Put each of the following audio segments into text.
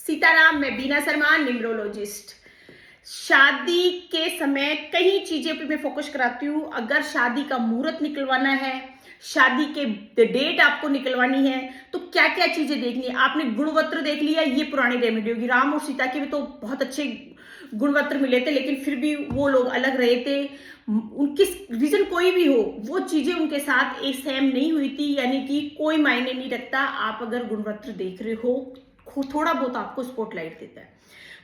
सीताराम, मैं बीना शर्मा, न्यूमरोलॉजिस्ट। शादी के समय कई चीजें पे मैं फोकस कराती हूँ। अगर शादी का मुहूर्त निकलवाना है, शादी के डेट आपको निकलवानी है, तो क्या क्या चीजें देखनी है। आपने गुणवत्र देख लिया, ये पुरानी रेमेडी होगी। राम और सीता के भी तो बहुत अच्छे गुणवत्र मिले थे, लेकिन फिर भी वो लोग अलग रहे थे। उनकी रीजन कोई भी हो, वो चीजें उनके साथ एक सेम नहीं हुई थी, यानी कि कोई मायने नहीं रखता। आप अगर गुणवत्र देख रहे हो, थोड़ा बहुत आपको स्पॉटलाइट देता है।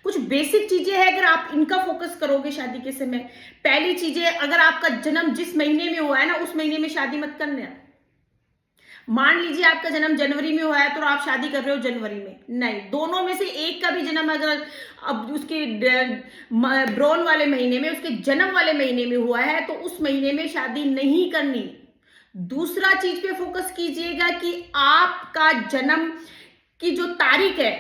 कुछ बेसिक चीजें हैं, अगर आप इनका फोकस करोगे शादी के समय। पहली चीजें, अगर आपका जन्म जिस महीने में हुआ है ना, उस महीने में शादी मत करना। मान लीजिए आपका जन्म जनवरी में हुआ है तो आप शादी कर रहे हो जनवरी में, नहीं, दोनों में से एक का भी जन्म अगर अब उसके ब्रोन वाले महीने में, उसके जन्म वाले महीने में हुआ है, तो उस महीने में शादी नहीं करनी। दूसरा चीज पे फोकस कीजिएगा कि आपका जन्म की जो तारीख है,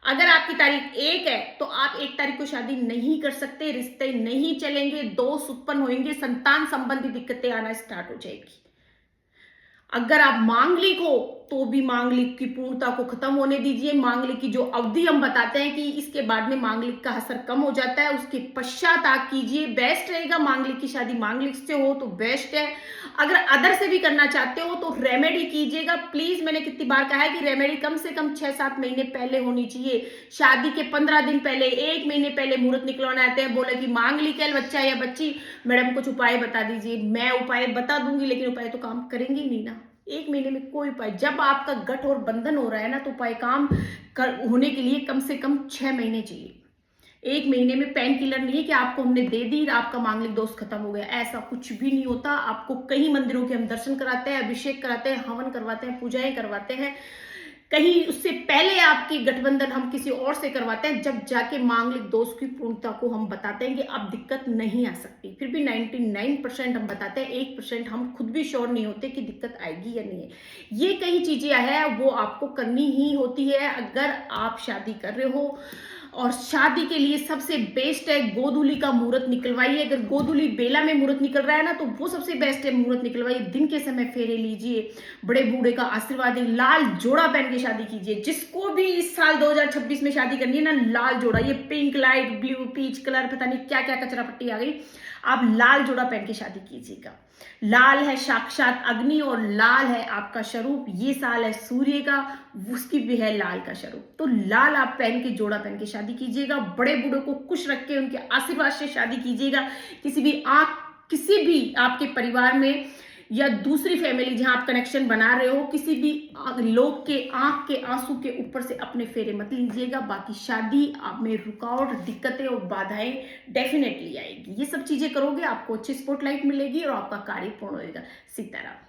अगर आपकी तारीख 1 है तो आप 1 तारीख को शादी नहीं कर सकते। रिश्ते नहीं चलेंगे, दोष उत्पन्न होंगे, संतान संबंधी दिक्कतें आना स्टार्ट हो जाएगी। अगर आप मांगलिक हो तो भी मांगलिक की पूर्णता को खत्म होने दीजिए। मांगलिक की जो अवधि हम बताते हैं कि इसके बाद में मांगलिक का असर कम हो जाता है, उसके पश्चात आप कीजिए, बेस्ट रहेगा। मांगलिक की शादी मांगलिक से हो तो बेस्ट है। अगर अदर से भी करना चाहते हो तो रेमेडी कीजिएगा प्लीज। मैंने कितनी बार कहा है कि रेमेडी कम से कम 6-7 महीने पहले होनी चाहिए। शादी के 15 दिन पहले, 1 महीने पहले मुहूर्त निकलवाने आते हैं, बोले कि मांगलिक है बच्चा या बच्ची, मैडम कुछ उपाय बता दीजिए। मैं उपाय बता दूंगी, लेकिन उपाय तो काम करेंगे ही नहीं ना। 1 महीने में कोई उपाय, जब आपका गठ और बंधन हो रहा है ना, तो उपाय काम होने के लिए कम से कम 6 महीने चाहिए। 1 महीने में पेन किलर नहीं है कि आपको हमने दे दी, आपका मांगलिक दोष खत्म हो गया, ऐसा कुछ भी नहीं होता। आपको कई मंदिरों के हम दर्शन कराते हैं, अभिषेक कराते हैं, हवन करवाते हैं, पूजाएं करवाते हैं। कहीं उससे पहले आपकी गठबंधन हम किसी और से करवाते हैं, जब जाके मांगलिक दोष की पूर्णता को हम बताते हैं कि अब दिक्कत नहीं आ सकती। फिर भी 99% हम बताते हैं, 1% हम खुद भी श्योर नहीं होते कि दिक्कत आएगी या नहीं है। ये कई चीजें है, वो आपको करनी ही होती है अगर आप शादी कर रहे हो। और शादी के लिए सबसे बेस्ट है गोधूली का मुहूर्त निकलवाइए। अगर गोधूली बेला में मुहूर्त निकल रहा है ना, तो वो सबसे बेस्ट है, मुहूर्त निकलवाइए। दिन के समय फेरे लीजिए, बड़े बूढ़े का आशीर्वाद, लाल जोड़ा पहन के शादी कीजिए। जिसको भी इस साल 2026 में शादी करनी है ना, लाल जोड़ा, ये pink, light blue, peach colour, पता नहीं क्या क्या कचरा पट्टी आ गई, आप लाल जोड़ा पहन के शादी कीजिएगा। लाल है साक्षात अग्नि और लाल है आपका स्वरूप। ये साल है सूर्य का, उसकी भी है लाल का स्वरूप। तो लाल आप पहन के, जोड़ा पहन के शादी कीजिएगा। बड़े बूढ़ों को खुश रख के उनके आशीर्वाद से शादी कीजिएगा। किसी भी आपके परिवार में या दूसरी फैमिली जहां आप कनेक्शन बना रहे हो, किसी भी लोग के आंख के आंसू के ऊपर से अपने फेरे मत लीजिएगा। बाकी शादी आप में रुकावट, दिक्कतें और बाधाएं डेफिनेटली आएगी। ये सब चीजें करोगे, आपको अच्छी स्पॉटलाइट मिलेगी और आपका कार्य पूर्ण होगा। सीताराम।